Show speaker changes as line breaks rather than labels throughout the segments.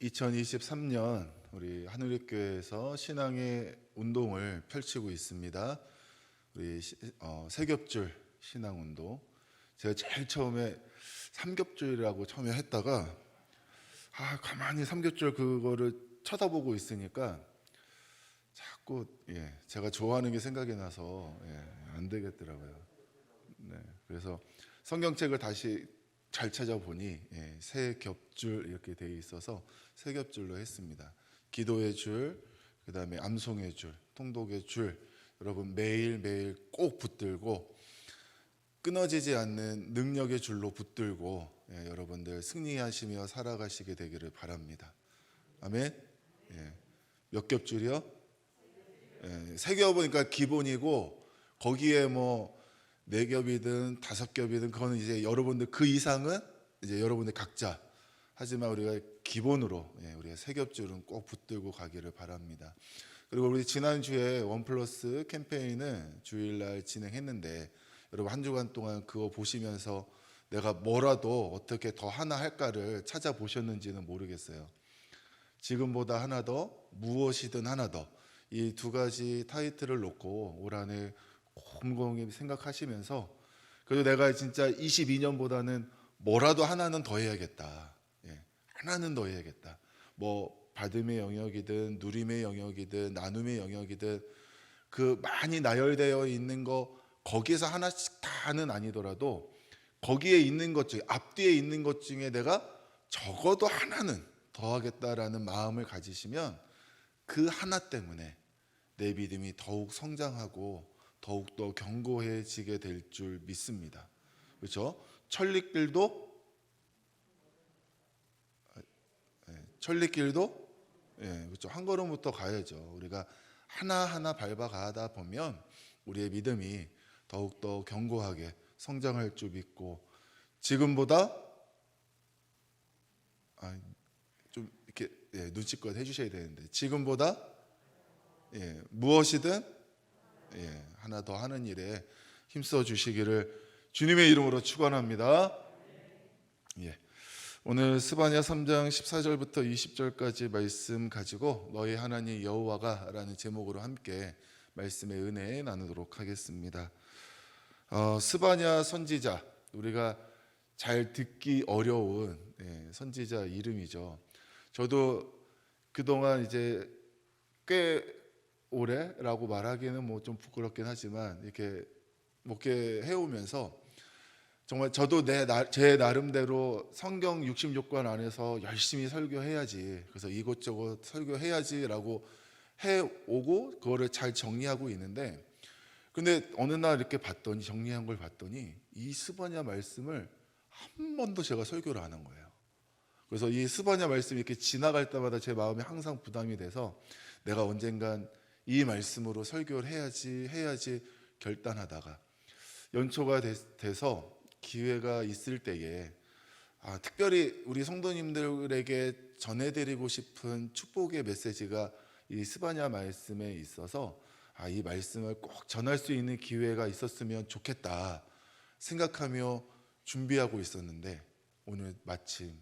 2023년 우리 하늘교회에서 신앙의 운동을 펼치고 있습니다. 우리 세겹줄 신앙운동. 제가 제일 처음에 삼겹줄이라고 처음에 했다가 가만히 삼겹줄 그거를 쳐다보고 있으니까 자꾸 제가 좋아하는 게 생각이 나서 안 되겠더라고요. 그래서 성경책을 다시 잘 찾아보니 세 겹줄 이렇게 돼 있어서 세 겹줄로 했습니다. 기도의 줄, 그 다음에 암송의 줄, 통독의 줄, 여러분 매일매일 꼭 붙들고 끊어지지 않는 능력의 줄로 붙들고 여러분들 승리하시며 살아가시게 되기를 바랍니다. 아멘. 몇 겹줄이요? 세 겹이니까 기본이고 거기에 뭐 네 겹이든 다섯 겹이든 그거는 이제 여러분들 그 이상은 이제 여러분들 각자. 하지만 우리가 기본으로 우리가 세 겹줄은 꼭 붙들고 가기를 바랍니다. 그리고 우리 지난주에 원 플러스 캠페인을 주일날 진행했는데 여러분 한 주간 동안 그거 보시면서 내가 뭐라도 어떻게 더 하나 할까를 찾아보셨는지는 모르겠어요. 지금보다 하나 더, 무엇이든 하나 더, 이 두 가지 타이틀을 놓고 올 한 해 곰곰이 생각하시면서 그래도 내가 진짜 22년보다는 뭐라도 하나는 더 해야겠다. 하나는 더 해야겠다. 뭐 받음의 영역이든 누림의 영역이든 나눔의 영역이든 그 많이 나열되어 있는 거 거기에서 하나씩 다는 아니더라도 거기에 있는 것 중에 앞뒤에 있는 것 중에 내가 적어도 하나는 더 하겠다라는 마음을 가지시면 그 하나 때문에 내 믿음이 더욱 성장하고 더욱더 견고해지게 될 줄 믿습니다. 그렇죠? 천리길도 그렇죠. 한 걸음부터 가야죠. 우리가 하나하나 밟아가다 보면 우리의 믿음이 더욱더 견고하게 성장할 줄 믿고 지금보다 좀 이렇게 눈치껏 해주셔야 되는데 지금보다 무엇이든 하나 더 하는 일에 힘써 주시기를 주님의 이름으로 축원합니다. 오늘 스바냐 3장 14절부터 20절까지 말씀 가지고 너희 하나님 여호와가 라는 제목으로 함께 말씀의 은혜 나누도록 하겠습니다. 스바냐 선지자, 우리가 잘 듣기 어려운 선지자 이름이죠. 저도 그동안 이제 꽤 오래라고 말하기는 뭐 좀 부끄럽긴 하지만 이렇게 목회해 오면서 정말 저도 제 나름대로 성경 66권 안에서 열심히 설교해야지, 그래서 이것저것 설교해야지라고 해오고 그거를 잘 정리하고 있는데, 근데 어느 날 이렇게 봤더니 정리한 걸 봤더니 이 스바냐 말씀을 한 번도 제가 설교를 안 한 거예요. 그래서 이 스바냐 말씀이 이렇게 지나갈 때마다 제 마음이 항상 부담이 돼서 내가 언젠간 이 말씀으로 설교를 해야지 결단하다가 연초가 돼서 기회가 있을 때에 특별히 우리 성도님들에게 전해드리고 싶은 축복의 메시지가 이 스바냐 말씀에 있어서 이 말씀을 꼭 전할 수 있는 기회가 있었으면 좋겠다 생각하며 준비하고 있었는데 오늘 마침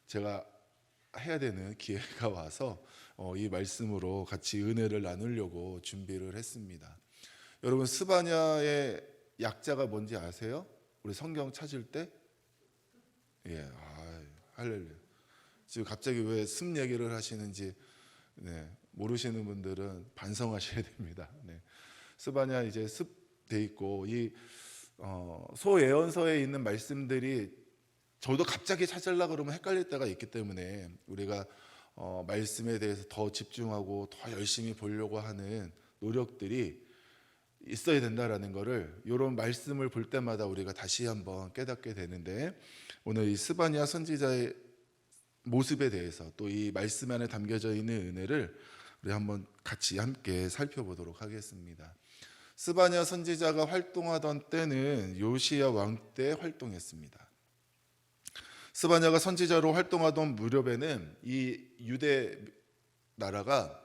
제가 해야 되는 기회가 와서 이 말씀으로 같이 은혜를 나누려고 준비를 했습니다. 여러분 스바냐의 약자가 뭔지 아세요? 우리 성경 찾을 때 할렐루야. 지금 갑자기 왜 습 얘기를 하시는지 모르시는 분들은 반성하셔야 됩니다. 스바냐 이제 습돼 있고 이 소예언서에 있는 말씀들이 저도 갑자기 찾으려고 그러면 헷갈릴 때가 있기 때문에 우리가 말씀에 대해서 더 집중하고 더 열심히 보려고 하는 노력들이 있어야 된다라는 거를 이런 말씀을 볼 때마다 우리가 다시 한번 깨닫게 되는데, 오늘 이 스바냐 선지자의 모습에 대해서 또 이 말씀 안에 담겨져 있는 은혜를 우리 한번 같이 함께 살펴보도록 하겠습니다. 스바냐 선지자가 활동하던 때는 요시야 왕 때 활동했습니다. 스바냐가 선지자로 활동하던 무렵에는 이 유대 나라가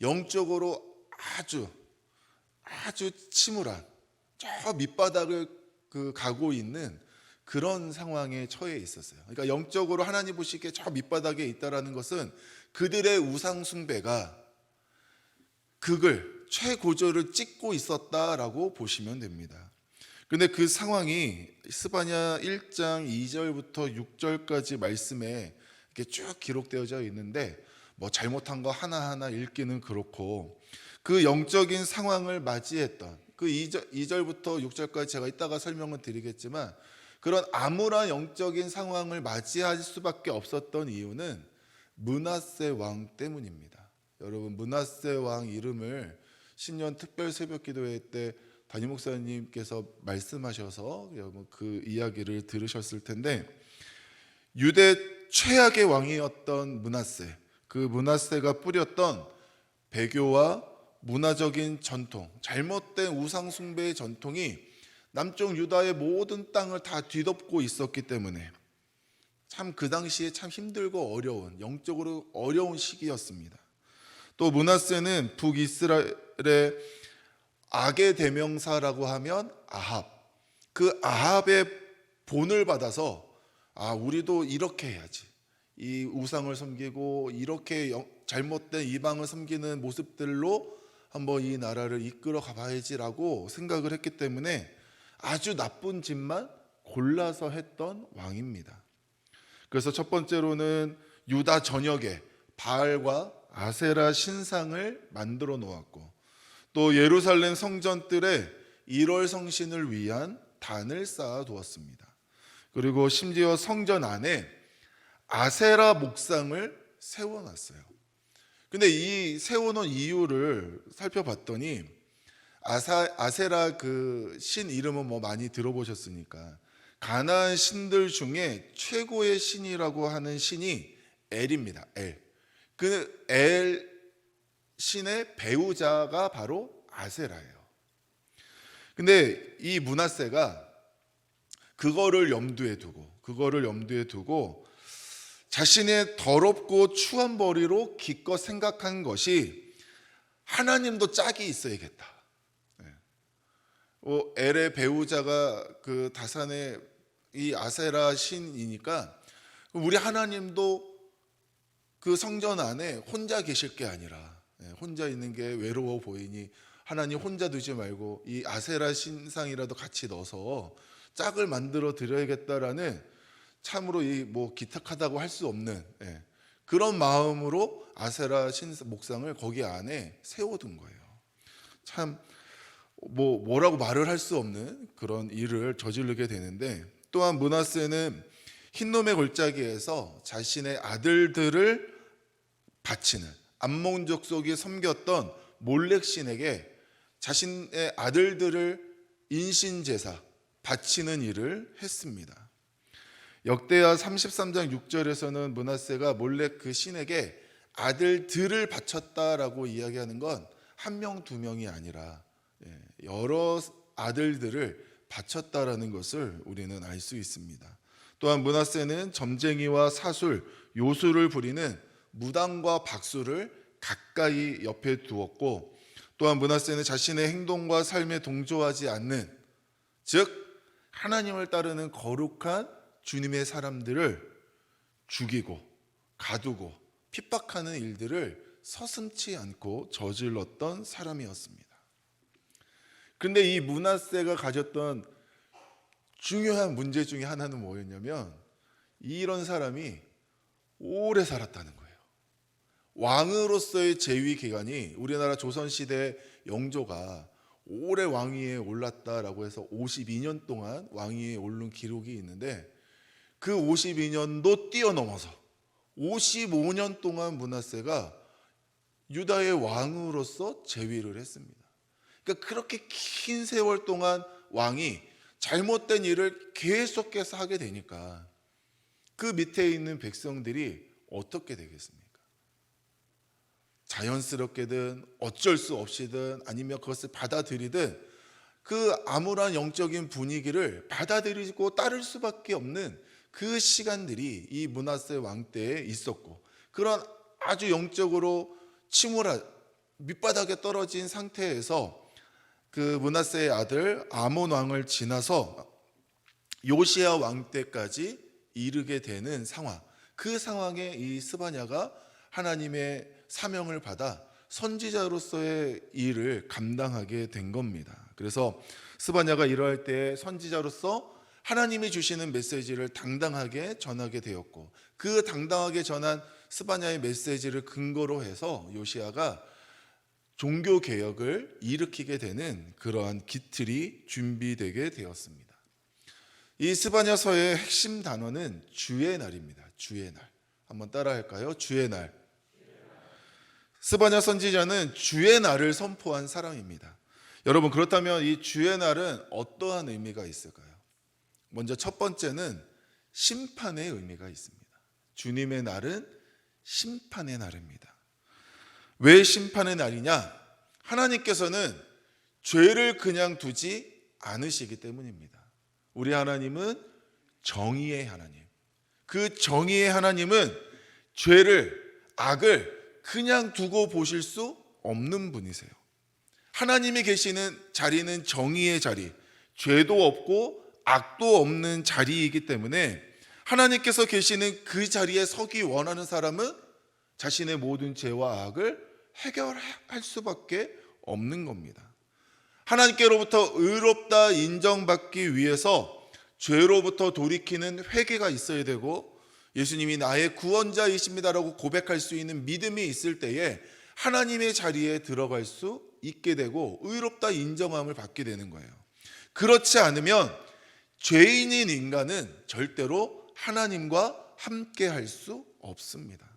영적으로 아주 침울한 저 밑바닥을 가고 있는 그런 상황에 처해 있었어요. 그러니까 영적으로 하나님 보시기에 저 밑바닥에 있다라는 것은 그들의 우상 숭배가 극을 최고조를 찍고 있었다라고 보시면 됩니다. 근데 그 상황이 스바냐 1장 2절부터 6절까지 말씀에 이렇게 쭉 기록되어져 있는데 뭐 잘못한 거 하나하나 읽기는 그렇고 그 영적인 상황을 맞이했던 그 2절부터 6절까지 제가 이따가 설명을 드리겠지만 그런 암울한 영적인 상황을 맞이할 수밖에 없었던 이유는 므낫세 왕 때문입니다. 여러분, 므낫세 왕 이름을 신년 특별 새벽 기도회 때 담임 목사님께서 말씀하셔서 그 이야기를 들으셨을 텐데 유대 최악의 왕이었던 므낫세, 그 므낫세가 뿌렸던 배교와 문화적인 전통, 잘못된 우상 숭배의 전통이 남쪽 유다의 모든 땅을 다 뒤덮고 있었기 때문에 참 그 당시에 참 힘들고 어려운, 영적으로 어려운 시기였습니다. 또 므낫세는 북이스라엘의 악의 대명사라고 하면 아합, 그 아합의 본을 받아서 우리도 이렇게 해야지, 이 우상을 섬기고 이렇게 잘못된 이방을 섬기는 모습들로 한번 이 나라를 이끌어 가봐야지라고 생각을 했기 때문에 아주 나쁜 짓만 골라서 했던 왕입니다. 그래서 첫 번째로는 유다 전역에 바알과 아세라 신상을 만들어 놓았고 또 예루살렘 성전뜰에 1월 성신을 위한 단을 쌓아 두었습니다. 그리고 심지어 성전 안에 아세라 목상을 세워놨어요. 근데 이 세워놓은 이유를 살펴봤더니 아세라 그 신 이름은 뭐 많이 들어보셨으니까 가나안 신들 중에 최고의 신이라고 하는 신이 엘입니다. 엘. 그 엘 신의 배우자가 바로 아세라예요. 근데 이 므낫세가 그거를 염두에 두고 자신의 더럽고 추한 머리로 기껏 생각한 것이 하나님도 짝이 있어야겠다. 엘의 배우자가 그 다산의 이 아세라 신이니까 우리 하나님도 그 성전 안에 혼자 계실 게 아니라 혼자 있는 게 외로워 보이니 하나님 혼자 두지 말고 이 아세라 신상이라도 같이 넣어서 짝을 만들어 드려야겠다라는 참으로 이 뭐 기특하다고 할 수 없는 그런 마음으로 아세라 신 목상을 거기 안에 세워둔 거예요. 참 뭐라고 말을 할 수 없는 그런 일을 저지르게 되는데 또한 므낫세는 흰놈의 골짜기에서 자신의 아들들을 바치는 암몬 족속이 섬겼던 몰렉 신에게 자신의 아들들을 인신제사 바치는 일을 했습니다. 역대하 33장 6절에서는 므낫세가 몰렉 그 신에게 아들들을 바쳤다라고 이야기하는 건 한 명, 두 명이 아니라 여러 아들들을 바쳤다라는 것을 우리는 알 수 있습니다. 또한 므낫세는 점쟁이와 사술, 요술을 부리는 무당과 박수를 가까이 옆에 두었고 또한 므낫세는 자신의 행동과 삶에 동조하지 않는 즉 하나님을 따르는 거룩한 주님의 사람들을 죽이고 가두고 핍박하는 일들을 서슴지 않고 저질렀던 사람이었습니다. 그런데 이 므낫세가 가졌던 중요한 문제 중에 하나는 뭐였냐면 이런 사람이 오래 살았다는 거예요. 왕으로서의 재위 기간이 우리나라 조선시대 영조가 오래 왕위에 올랐다라고 해서 52년 동안 왕위에 오른 기록이 있는데 그 52년도 뛰어넘어서 55년 동안 므낫세가 유다의 왕으로서 재위를 했습니다. 그러니까 그렇게 긴 세월 동안 왕이 잘못된 일을 계속해서 하게 되니까 그 밑에 있는 백성들이 어떻게 되겠습니까? 자연스럽게든 어쩔 수 없이든 아니면 그것을 받아들이든 그 암울한 영적인 분위기를 받아들이고 따를 수밖에 없는 그 시간들이 이 므낫세 왕 때에 있었고 그런 아주 영적으로 침울한 밑바닥에 떨어진 상태에서 그 므낫세의 아들 아몬 왕을 지나서 요시야 왕 때까지 이르게 되는 상황, 그 상황에 이 스바냐가 하나님의 사명을 받아 선지자로서의 일을 감당하게 된 겁니다. 그래서 스바냐가 이러할 때 선지자로서 하나님이 주시는 메시지를 당당하게 전하게 되었고, 그 당당하게 전한 스바냐의 메시지를 근거로 해서 요시야가 종교 개혁을 일으키게 되는 그러한 기틀이 준비되게 되었습니다. 이 스바냐서의 핵심 단어는 주의 날입니다. 주의 날. 한번 따라 할까요? 주의 날. 스바냐 선지자는 주의 날을 선포한 사람입니다. 여러분, 그렇다면 이 주의 날은 어떠한 의미가 있을까요? 먼저 첫 번째는 심판의 의미가 있습니다. 주님의 날은 심판의 날입니다. 왜 심판의 날이냐? 하나님께서는 죄를 그냥 두지 않으시기 때문입니다. 우리 하나님은 정의의 하나님. 그 정의의 하나님은 죄를, 악을 그냥 두고 보실 수 없는 분이세요. 하나님이 계시는 자리는 정의의 자리, 죄도 없고 악도 없는 자리이기 때문에 하나님께서 계시는 그 자리에 서기 원하는 사람은 자신의 모든 죄와 악을 해결할 수밖에 없는 겁니다. 하나님께로부터 의롭다 인정받기 위해서 죄로부터 돌이키는 회개가 있어야 되고, 예수님이 나의 구원자이십니다라고 고백할 수 있는 믿음이 있을 때에 하나님의 자리에 들어갈 수 있게 되고 의롭다 인정함을 받게 되는 거예요. 그렇지 않으면 죄인인 인간은 절대로 하나님과 함께 할 수 없습니다.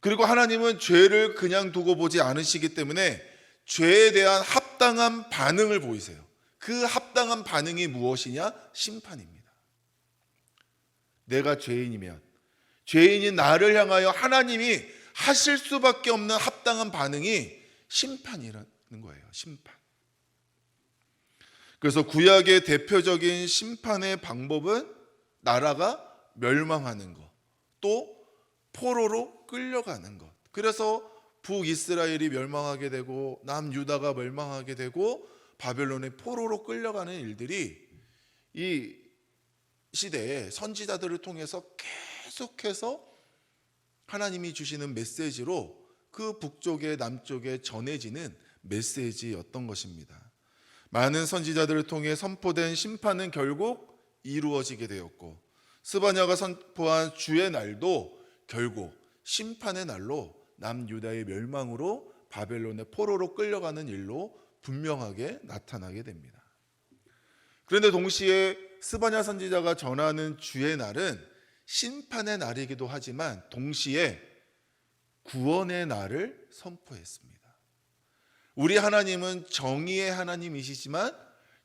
그리고 하나님은 죄를 그냥 두고 보지 않으시기 때문에 죄에 대한 합당한 반응을 보이세요. 그 합당한 반응이 무엇이냐? 심판입니다. 내가 죄인이면 죄인인 나를 향하여 하나님이 하실 수밖에 없는 합당한 반응이 심판이라는 거예요. 심판. 그래서 구약의 대표적인 심판의 방법은 나라가 멸망하는 것, 또 포로로 끌려가는 것. 그래서 북이스라엘이 멸망하게 되고 남유다가 멸망하게 되고 바벨론의 포로로 끌려가는 일들이 이 시대에 선지자들을 통해서 계속해서 하나님이 주시는 메시지로 그 북쪽에 남쪽에 전해지는 메시지였던 것입니다. 많은 선지자들을 통해 선포된 심판은 결국 이루어지게 되었고, 스바냐가 선포한 주의 날도 결국 심판의 날로 남유다의 멸망으로 바벨론의 포로로 끌려가는 일로 분명하게 나타나게 됩니다. 그런데 동시에 스바냐 선지자가 전하는 주의 날은 심판의 날이기도 하지만 동시에 구원의 날을 선포했습니다. 우리 하나님은 정의의 하나님이시지만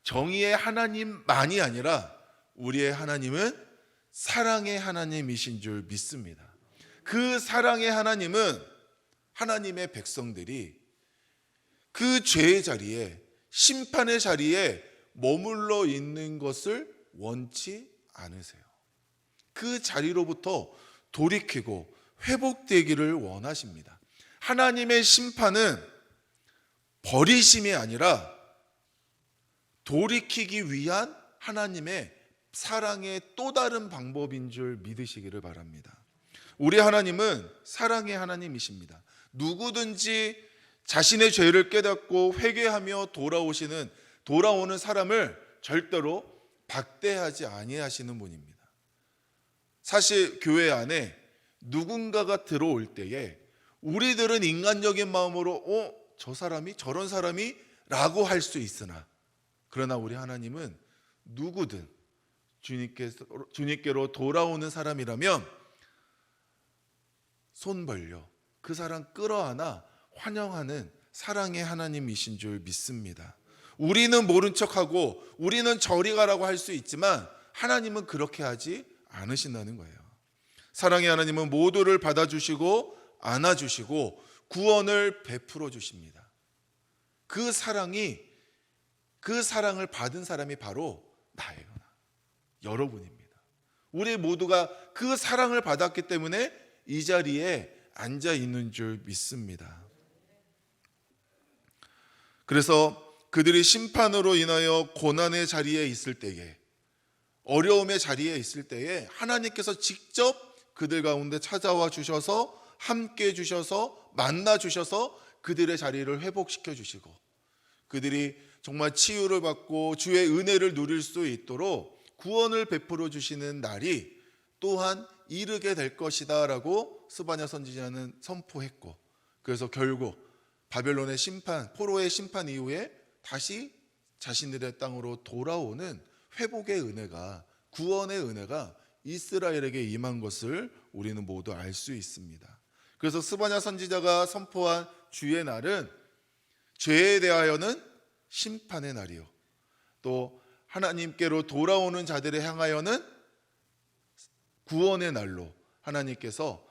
정의의 하나님만이 아니라 우리의 하나님은 사랑의 하나님이신 줄 믿습니다. 그 사랑의 하나님은 하나님의 백성들이 그 죄의 자리에, 심판의 자리에 머물러 있는 것을 원치 않으세요. 그 자리로부터 돌이키고 회복되기를 원하십니다. 하나님의 심판은 버리심이 아니라 돌이키기 위한 하나님의 사랑의 또 다른 방법인 줄 믿으시기를 바랍니다. 우리 하나님은 사랑의 하나님이십니다. 누구든지 자신의 죄를 깨닫고 회개하며 돌아오는 사람을 절대로 박대하지 아니하시는 분입니다. 사실 교회 안에 누군가가 들어올 때에 우리들은 인간적인 마음으로 저 사람이 저런 사람이 라고 할 수 있으나, 그러나 우리 하나님은 누구든 주님께로 돌아오는 사람이라면 손 벌려 그 사람 끌어안아 환영하는 사랑의 하나님이신 줄 믿습니다. 우리는 모른 척하고 우리는 저리 가라고 할 수 있지만 하나님은 그렇게 하지 않으신다는 거예요. 사랑의 하나님은 모두를 받아주시고 안아주시고 구원을 베풀어 주십니다. 그 사랑을 받은 사람이 바로 나예요. 여러분입니다. 우리 모두가 그 사랑을 받았기 때문에 이 자리에 앉아 있는 줄 믿습니다. 그래서 그들이 심판으로 인하여 고난의 자리에 있을 때에 어려움의 자리에 있을 때에 하나님께서 직접 그들 가운데 찾아와 주셔서 함께 주셔서 만나 주셔서 그들의 자리를 회복시켜 주시고 그들이 정말 치유를 받고 주의 은혜를 누릴 수 있도록 구원을 베풀어 주시는 날이 또한 이르게 될 것이다 라고 스바냐 선지자는 선포했고, 그래서 결국 바벨론의 심판, 포로의 심판 이후에 다시 자신들의 땅으로 돌아오는 회복의 은혜가, 구원의 은혜가 이스라엘에게 임한 것을 우리는 모두 알 수 있습니다. 그래서 스바냐 선지자가 선포한 주의 날은 죄에 대하여는 심판의 날이요, 또 하나님께로 돌아오는 자들을 향하여는 구원의 날로 하나님께서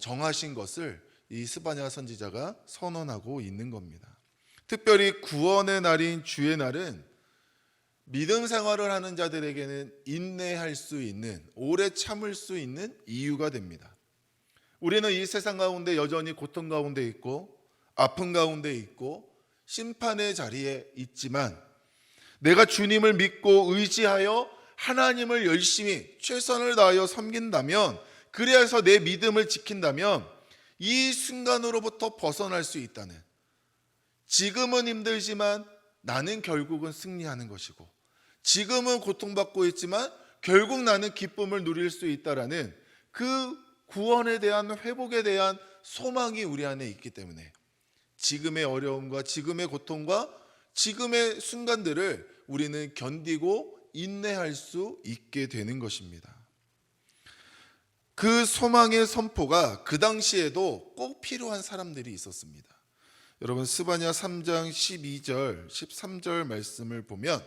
정하신 것을 이 스바냐 선지자가 선언하고 있는 겁니다. 특별히 구원의 날인 주의 날은 믿음 생활을 하는 자들에게는 인내할 수 있는, 오래 참을 수 있는 이유가 됩니다. 우리는 이 세상 가운데 여전히 고통 가운데 있고 아픔 가운데 있고 심판의 자리에 있지만, 내가 주님을 믿고 의지하여 하나님을 열심히 최선을 다하여 섬긴다면, 그래서 내 믿음을 지킨다면 이 순간으로부터 벗어날 수 있다는, 지금은 힘들지만 나는 결국은 승리하는 것이고, 지금은 고통받고 있지만 결국 나는 기쁨을 누릴 수 있다라는 그 구원에 대한, 회복에 대한 소망이 우리 안에 있기 때문에 지금의 어려움과 지금의 고통과 지금의 순간들을 우리는 견디고 인내할 수 있게 되는 것입니다. 그 소망의 선포가 그 당시에도 꼭 필요한 사람들이 있었습니다. 여러분, 스바냐 3장 12절 13절 말씀을 보면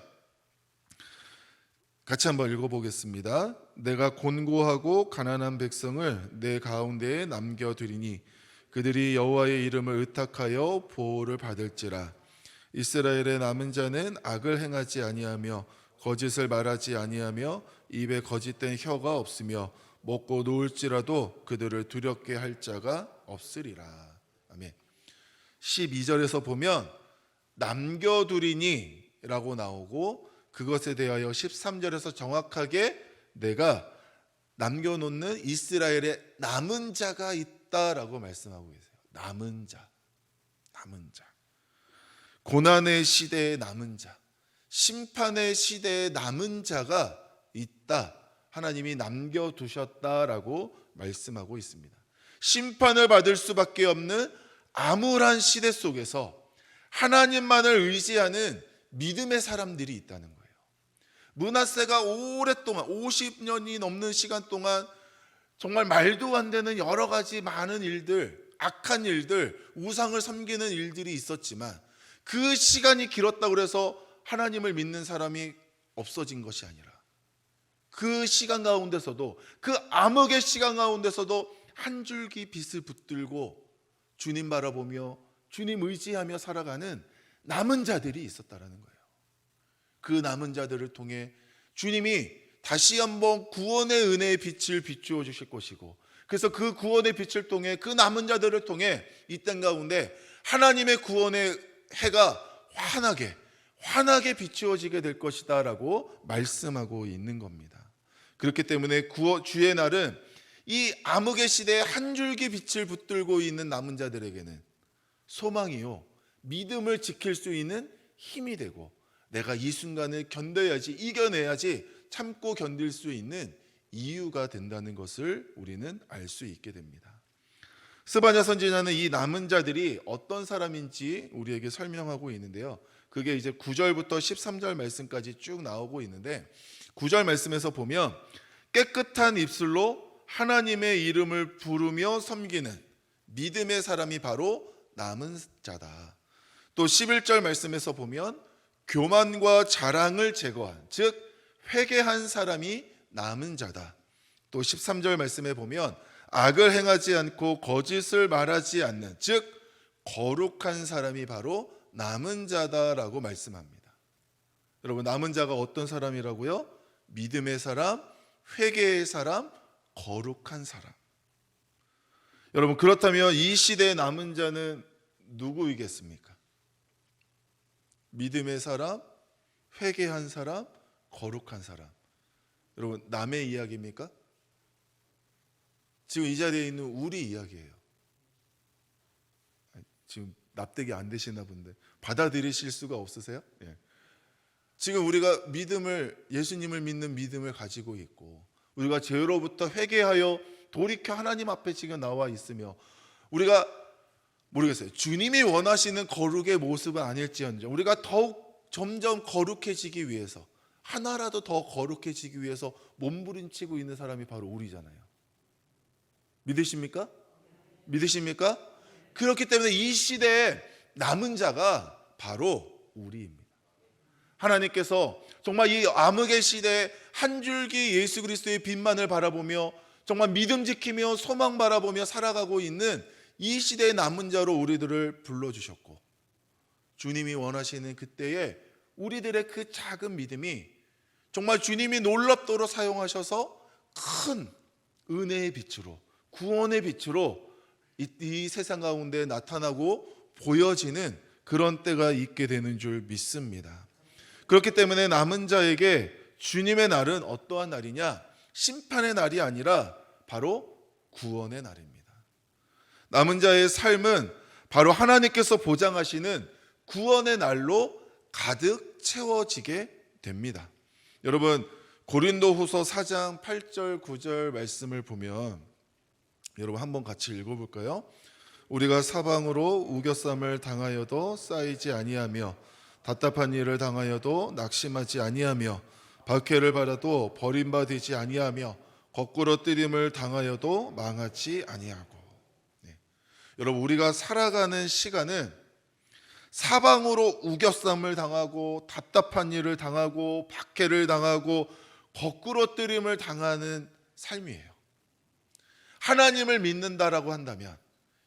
같이 한번 읽어보겠습니다. 내가 곤고하고 가난한 백성을 내 가운데에 남겨두리니 그들이 여호와의 이름을 의탁하여 보호를 받을지라. 이스라엘의 남은 자는 악을 행하지 아니하며 거짓을 말하지 아니하며 입에 거짓된 혀가 없으며 먹고 누울지라도 그들을 두렵게 할 자가 없으리라. 아멘. 12절에서 보면 남겨두리니 라고 나오고, 그것에 대하여 13절에서 정확하게 내가 남겨놓는 이스라엘의 남은 자가 있다라고 말씀하고 계세요. 남은 자, 남은 자. 고난의 시대의 남은 자, 심판의 시대의 남은 자가 있다. 하나님이 남겨두셨다라고 말씀하고 있습니다. 심판을 받을 수밖에 없는 암울한 시대 속에서 하나님만을 의지하는 믿음의 사람들이 있다는 거예요. 므낫세가 오랫동안 50년이 넘는 시간 동안 정말 말도 안 되는 여러 가지 많은 일들, 악한 일들, 우상을 섬기는 일들이 있었지만 그 시간이 길었다고 해서 하나님을 믿는 사람이 없어진 것이 아니라 그 시간 가운데서도, 그 암흑의 시간 가운데서도 한 줄기 빛을 붙들고 주님 바라보며 주님 의지하며 살아가는 남은 자들이 있었다라는 거예요. 그 남은 자들을 통해 주님이 다시 한번 구원의 은혜의 빛을 비추어 주실 것이고, 그래서 그 구원의 빛을 통해, 그 남은 자들을 통해 이 땅 가운데 하나님의 구원의 해가 환하게 비추어지게 될 것이다 라고 말씀하고 있는 겁니다. 그렇기 때문에 주의 날은 이 암흑의 시대에 한 줄기 빛을 붙들고 있는 남은 자들에게는 소망이요, 믿음을 지킬 수 있는 힘이 되고, 내가 이 순간을 견뎌야지, 이겨내야지 참고 견딜 수 있는 이유가 된다는 것을 우리는 알 수 있게 됩니다. 스바냐 선지자는 이 남은 자들이 어떤 사람인지 우리에게 설명하고 있는데요, 그게 이제 9절부터 13절 말씀까지 쭉 나오고 있는데, 9절 말씀에서 보면 깨끗한 입술로 하나님의 이름을 부르며 섬기는 믿음의 사람이 바로 남은 자다. 또 11절 말씀에서 보면 교만과 자랑을 제거한, 즉 회개한 사람이 남은 자다. 또 13절 말씀에 보면 악을 행하지 않고 거짓을 말하지 않는, 즉 거룩한 사람이 바로 남은 자다라고 말씀합니다. 여러분, 남은 자가 어떤 사람이라고요? 믿음의 사람, 회개의 사람, 거룩한 사람. 여러분, 그렇다면 이 시대의 남은 자는 누구이겠습니까? 믿음의 사람, 회개한 사람, 거룩한 사람. 여러분, 남의 이야기입니까? 지금 이 자리에 있는 우리 이야기예요. 지금 납득이 안 되시나 본데 받아들이실 수가 없으세요? 예. 지금 우리가 예수님을 믿는 믿음을 가지고 있고, 우리가 죄로부터 회개하여 돌이켜 하나님 앞에 지금 나와 있으며, 우리가 모르겠어요, 주님이 원하시는 거룩의 모습은 아닐지언정 우리가 더욱 점점 거룩해지기 위해서, 하나라도 더 거룩해지기 위해서 몸부림치고 있는 사람이 바로 우리잖아요. 믿으십니까? 믿으십니까? 그렇기 때문에 이 시대에 남은 자가 바로 우리입니다. 하나님께서 정말 이 암흑의 시대에 한 줄기 예수 그리스도의 빛만을 바라보며 정말 믿음 지키며 소망 바라보며 살아가고 있는 이 시대의 남은 자로 우리들을 불러주셨고, 주님이 원하시는 그때에 우리들의 그 작은 믿음이 정말 주님이 놀랍도록 사용하셔서 큰 은혜의 빛으로, 구원의 빛으로 이 세상 가운데 나타나고 보여지는 그런 때가 있게 되는 줄 믿습니다. 그렇기 때문에 남은 자에게 주님의 날은 어떠한 날이냐? 심판의 날이 아니라 바로 구원의 날입니다. 남은 자의 삶은 바로 하나님께서 보장하시는 구원의 날로 가득 채워지게 됩니다. 여러분, 고린도후서 4장 8절 9절 말씀을 보면 여러분 한번 같이 읽어볼까요? 우리가 사방으로 우겨쌈을 당하여도 쌓이지 아니하며 답답한 일을 당하여도 낙심하지 아니하며 박해를 받아도 버림받지 아니하며 거꾸로 뜨림을 당하여도 망하지 아니하고. 여러분, 우리가 살아가는 시간은 사방으로 우겨쌈을 당하고 답답한 일을 당하고 박해를 당하고 거꾸로 뜨림을 당하는 삶이에요. 하나님을 믿는다라고 한다면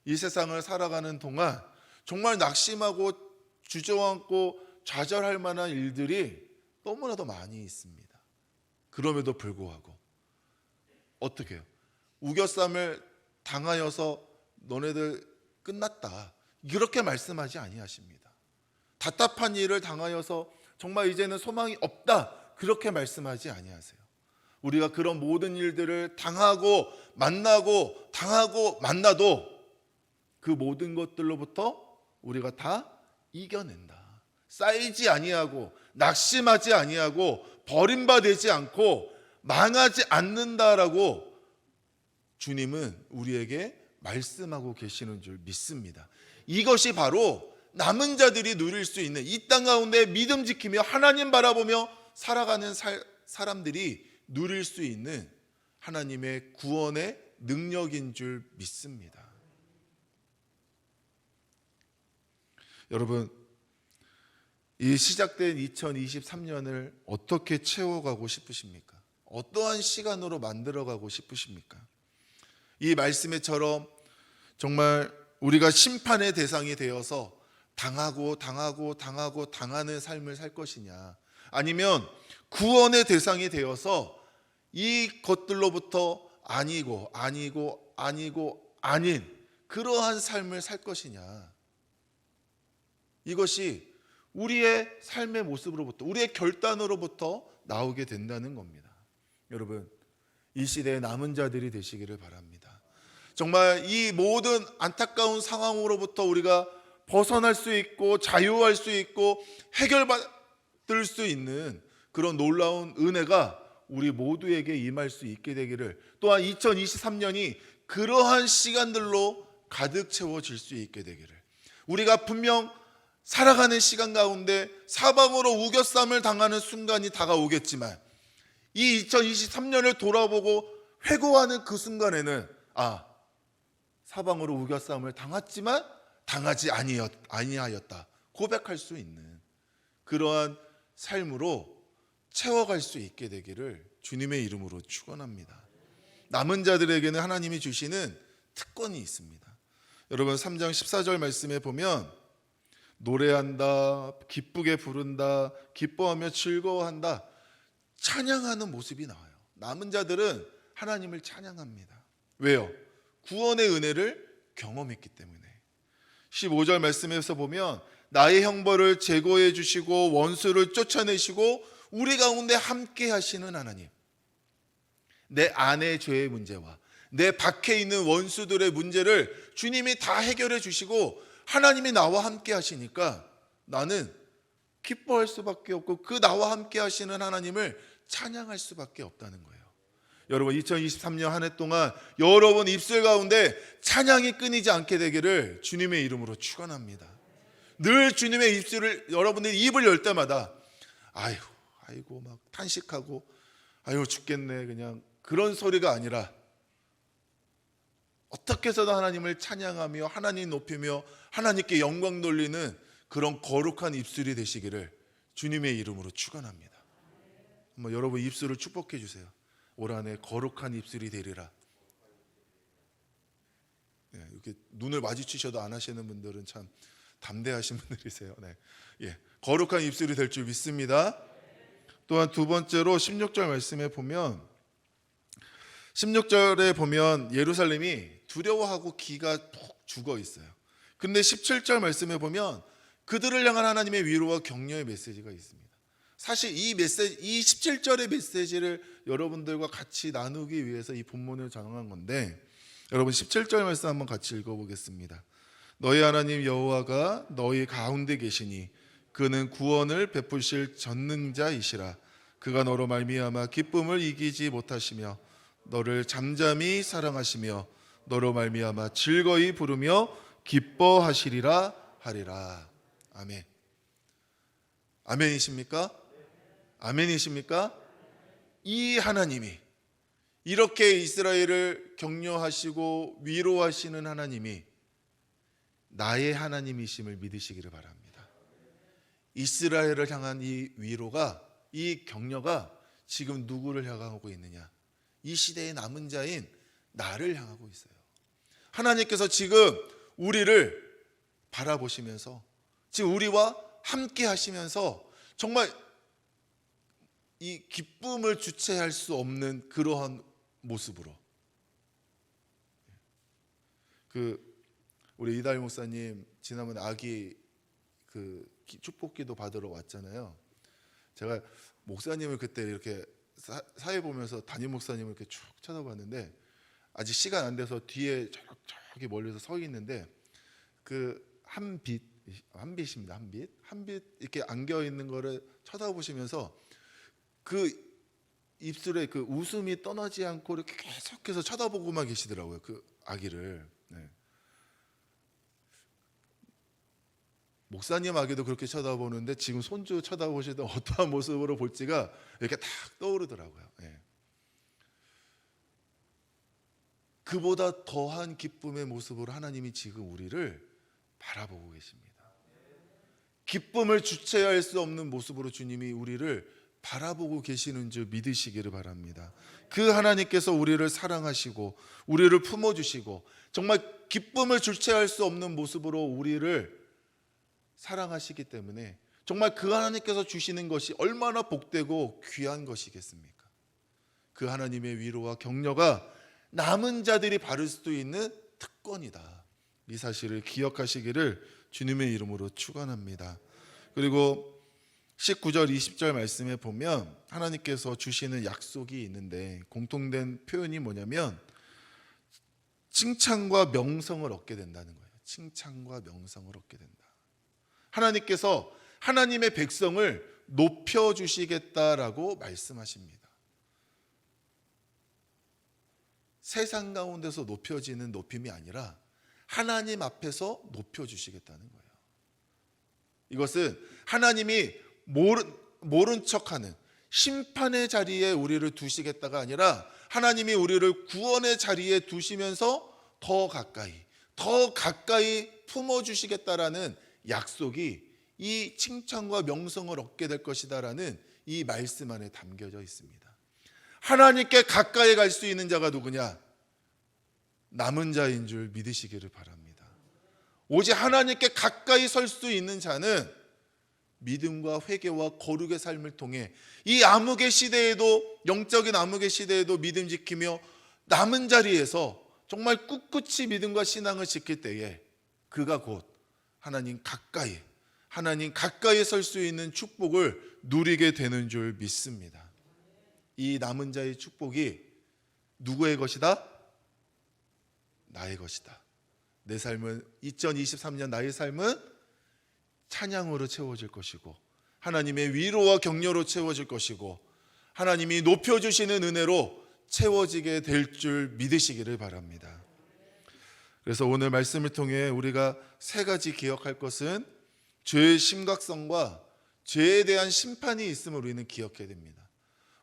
이 세상을 살아가는 동안 정말 낙심하고 주저앉고 좌절할 만한 일들이 너무나도 많이 있습니다. 그럼에도 불구하고 어떻게 해요? 우겨쌈을 당하여서 너네들 끝났다, 이렇게 말씀하지 아니하십니다. 답답한 일을 당하여서 정말 이제는 소망이 없다, 그렇게 말씀하지 아니하세요. 우리가 그런 모든 일들을 당하고 만나고 당하고 만나도 그 모든 것들로부터 우리가 다 이겨낸다, 쌓이지 아니하고 낙심하지 아니하고 버림받지 않고 망하지 않는다라고 주님은 우리에게 말씀하고 계시는 줄 믿습니다. 이것이 바로 남은 자들이 누릴 수 있는, 이 땅 가운데 믿음 지키며 하나님 바라보며 살아가는 사람들이 누릴 수 있는 하나님의 구원의 능력인 줄 믿습니다. 여러분, 이 시작된 2023년을 어떻게 채워가고 싶으십니까? 어떠한 시간으로 만들어가고 싶으십니까? 이 말씀에처럼 정말 우리가 심판의 대상이 되어서 당하는 삶을 살 것이냐, 아니면 구원의 대상이 되어서 이 것들로부터 아닌 그러한 삶을 살 것이냐, 이것이 우리의 삶의 모습으로부터, 우리의 결단으로부터 나오게 된다는 겁니다. 여러분, 이 시대의 남은 자들이 되시기를 바랍니다. 정말 이 모든 안타까운 상황으로부터 우리가 벗어날 수 있고 자유할 수 있고 해결받을 수 있는 그런 놀라운 은혜가 우리 모두에게 임할 수 있게 되기를, 또한 2023년이 그러한 시간들로 가득 채워질 수 있게 되기를, 우리가 분명 살아가는 시간 가운데 사방으로 우겨쌈을 당하는 순간이 다가오겠지만 이 2023년을 돌아보고 회고하는 그 순간에는 사방으로 우겨쌈을 당했지만 당하지 아니하였다 고백할 수 있는 그러한 삶으로 채워갈 수 있게 되기를 주님의 이름으로 축원합니다. 남은 자들에게는 하나님이 주시는 특권이 있습니다. 여러분, 3장 14절 말씀에 보면 노래한다, 기쁘게 부른다, 기뻐하며 즐거워한다, 찬양하는 모습이 나와요. 남은 자들은 하나님을 찬양합니다. 왜요? 구원의 은혜를 경험했기 때문에. 15절 말씀에서 보면 나의 형벌을 제거해 주시고 원수를 쫓아내시고 우리 가운데 함께 하시는 하나님, 내 안의 죄의 문제와 내 밖에 있는 원수들의 문제를 주님이 다 해결해 주시고 하나님이 나와 함께 하시니까 나는 기뻐할 수밖에 없고 그 나와 함께 하시는 하나님을 찬양할 수밖에 없다는 거예요. 여러분 2023년 한 해 동안 여러분 입술 가운데 찬양이 끊이지 않게 되기를 주님의 이름으로 축원합니다. 늘 주님의 입술을 여러분들이 입을 열 때마다 아이고 막 탄식하고 아이고 죽겠네 그냥 그런 소리가 아니라 어떻게 해서든 하나님을 찬양하며 하나님 높이며 하나님께 영광 돌리는 그런 거룩한 입술이 되시기를 주님의 이름으로 축원합니다. 한번 여러분 입술을 축복해 주세요. 올 한해 거룩한 입술이 되리라. 네, 이렇게 눈을 마주치셔도 안 하시는 분들은 참 담대하신 분들이세요. 네, 예, 거룩한 입술이 될 줄 믿습니다. 또한 두 번째로 16절 말씀에 보면 16절에 보면 예루살렘이 두려워하고 기가 푹 죽어 있어요. 근데 17절 말씀에 보면 그들을 향한 하나님의 위로와 격려의 메시지가 있습니다. 사실 이 17절의 메시지를 여러분들과 같이 나누기 위해서 이 본문을 전한 건데 여러분 17절 말씀 한번 같이 읽어보겠습니다. 너희 하나님 여호와가 너희 가운데 계시니 그는 구원을 베푸실 전능자이시라. 그가 너로 말미암아 기쁨을 이기지 못하시며 너를 잠잠히 사랑하시며 너로 말미암아 즐거이 부르며 기뻐하시리라 하리라. 아멘. 아멘이십니까? 아멘이십니까? 이 하나님이 이렇게 이스라엘을 격려하시고 위로하시는 하나님이 나의 하나님이심을 믿으시기를 바랍니다. 이스라엘을 향한 이 위로가 이 격려가 지금 누구를 향하고 있느냐? 이 시대의 남은 자인 나를 향하고 있어요. 하나님께서 지금 우리를 바라보시면서 지금 우리와 함께 하시면서 정말 이 기쁨을 주체할 수 없는 그러한 모습으로 우리 이달 목사님 지난번에 아기 축복기도 받으러 왔잖아요. 제가 목사님을 그때 이렇게 사회 보면서 담임 목사님을 이렇게 쭉 쳐다봤는데 아직 시간 안 돼서 뒤에 저기 멀리서 서 있는데 한 빛입니다. 한 빛 이렇게 안겨 있는 거를 쳐다보시면서 그 입술에 그 웃음이 떠나지 않고 이렇게 계속해서 쳐다보고만 계시더라고요. 그 아기를. 네. 목사님 아기도 그렇게 쳐다보는데 지금 손주 쳐다보시던 어떠한 모습으로 볼지가 이렇게 딱 떠오르더라고요. 네. 그보다 더한 기쁨의 모습으로 하나님이 지금 우리를 바라보고 계십니다. 기쁨을 주체할 수 없는 모습으로 주님이 우리를 바라보고 계시는 줄 믿으시기를 바랍니다. 그 하나님께서 우리를 사랑하시고 우리를 품어주시고 정말 기쁨을 주체할 수 없는 모습으로 우리를 사랑하시기 때문에 정말 그 하나님께서 주시는 것이 얼마나 복되고 귀한 것이겠습니까? 그 하나님의 위로와 격려가 남은 자들이 받을 수도 있는 특권이다. 이 사실을 기억하시기를 주님의 이름으로 축원합니다. 그리고 19절 20절 말씀에 보면 하나님께서 주시는 약속이 있는데 공통된 표현이 뭐냐면 칭찬과 명성을 얻게 된다는 거예요. 칭찬과 명성을 얻게 된다. 하나님께서 하나님의 백성을 높여주시겠다라고 말씀하십니다. 세상 가운데서 높여지는 높임이 아니라 하나님 앞에서 높여주시겠다는 거예요. 이것은 하나님이 모른 척하는 심판의 자리에 우리를 두시겠다가 아니라 하나님이 우리를 구원의 자리에 두시면서 더 가까이 품어주시겠다라는 약속이 이 칭찬과 명성을 얻게 될 것이다라는 이 말씀 안에 담겨져 있습니다. 하나님께 가까이 갈 수 있는 자가 누구냐? 남은 자인 줄 믿으시기를 바랍니다. 오직 하나님께 가까이 설 수 있는 자는 믿음과 회개와 거룩의 삶을 통해 이 암흑의 시대에도 영적인 암흑의 시대에도 믿음 지키며 남은 자리에서 정말 꿋꿋이 믿음과 신앙을 지킬 때에 그가 곧 하나님 가까이 설 수 있는 축복을 누리게 되는 줄 믿습니다. 이 남은 자의 축복이 누구의 것이다? 나의 것이다. 내 삶은 2023년 나의 삶은 찬양으로 채워질 것이고 하나님의 위로와 격려로 채워질 것이고 하나님이 높여주시는 은혜로 채워지게 될 줄 믿으시기를 바랍니다. 그래서 오늘 말씀을 통해 우리가 세 가지 기억할 것은 죄의 심각성과 죄에 대한 심판이 있음을 우리는 기억해야 됩니다.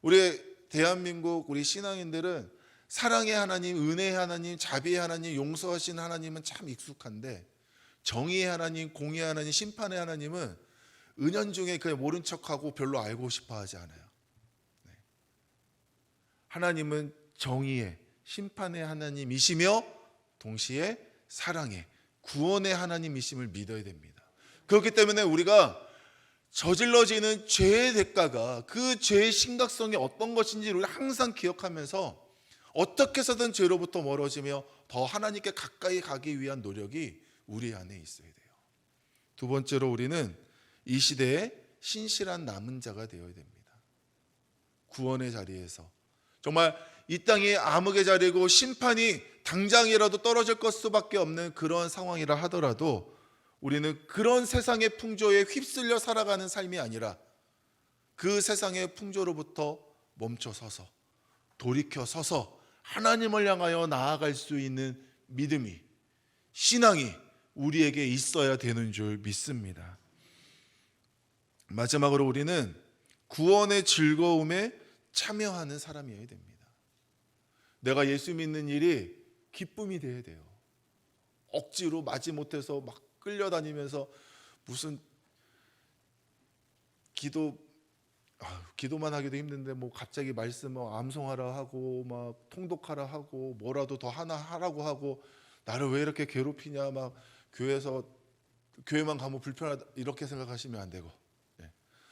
우리 대한민국 우리 신앙인들은 사랑의 하나님, 은혜의 하나님, 자비의 하나님, 용서하신 하나님은 참 익숙한데 정의의 하나님, 공의의 하나님, 심판의 하나님은 은연중에 그냥 모른 척하고 별로 알고 싶어 하지 않아요. 하나님은 정의의, 심판의 하나님이시며 동시에 사랑의, 구원의 하나님이심을 믿어야 됩니다. 그렇기 때문에 우리가 저질러지는 죄의 대가가 그 죄의 심각성이 어떤 것인지를 우리가 항상 기억하면서 어떻게 해서든 죄로부터 멀어지며 더 하나님께 가까이 가기 위한 노력이 우리 안에 있어야 돼요. 두 번째로 우리는 이 시대에 신실한 남은 자가 되어야 됩니다. 구원의 자리에서 정말 이 땅이 암흑의 자리고 심판이 당장이라도 떨어질 것 수밖에 없는 그런 상황이라 하더라도 우리는 그런 세상의 풍조에 휩쓸려 살아가는 삶이 아니라 그 세상의 풍조로부터 멈춰 서서 돌이켜 서서 하나님을 향하여 나아갈 수 있는 믿음이, 신앙이 우리에게 있어야 되는 줄 믿습니다. 마지막으로 우리는 구원의 즐거움에 참여하는 사람이어야 됩니다. 내가 예수 믿는 일이 기쁨이 돼야 돼요. 억지로 마지못해서 막 끌려다니면서 무슨 기도만 하기도 힘든데 뭐 갑자기 말씀 암송하라 하고 막 통독하라 하고 뭐라도 더 하나 하라고 하고 나를 왜 이렇게 괴롭히냐 막 교회만 가면 불편하다 이렇게 생각하시면 안 되고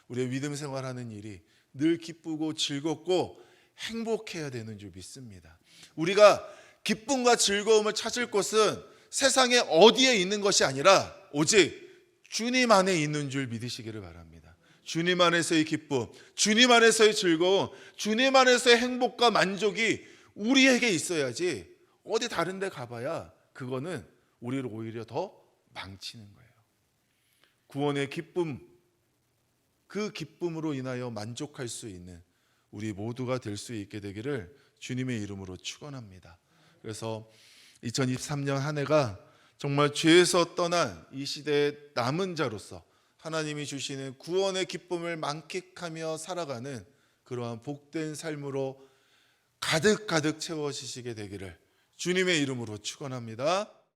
우리의 믿음 생활하는 일이 늘 기쁘고 즐겁고 행복해야 되는 줄 믿습니다. 우리가 기쁨과 즐거움을 찾을 곳은 세상에 어디에 있는 것이 아니라 오직 주님 안에 있는 줄 믿으시기를 바랍니다. 주님 안에서의 기쁨, 주님 안에서의 즐거움, 주님 안에서의 행복과 만족이 우리에게 있어야지 어디 다른 데 가봐야 그거는 우리를 오히려 더 망치는 거예요. 구원의 기쁨, 그 기쁨으로 인하여 만족할 수 있는 우리 모두가 될 수 있게 되기를 주님의 이름으로 축원합니다. 그래서 2023년 한 해가 정말 죄에서 떠난 이 시대의 남은 자로서 하나님이 주시는 구원의 기쁨을 만끽하며 살아가는 그러한 복된 삶으로 가득 채워지시게 되기를 주님의 이름으로 축원합니다.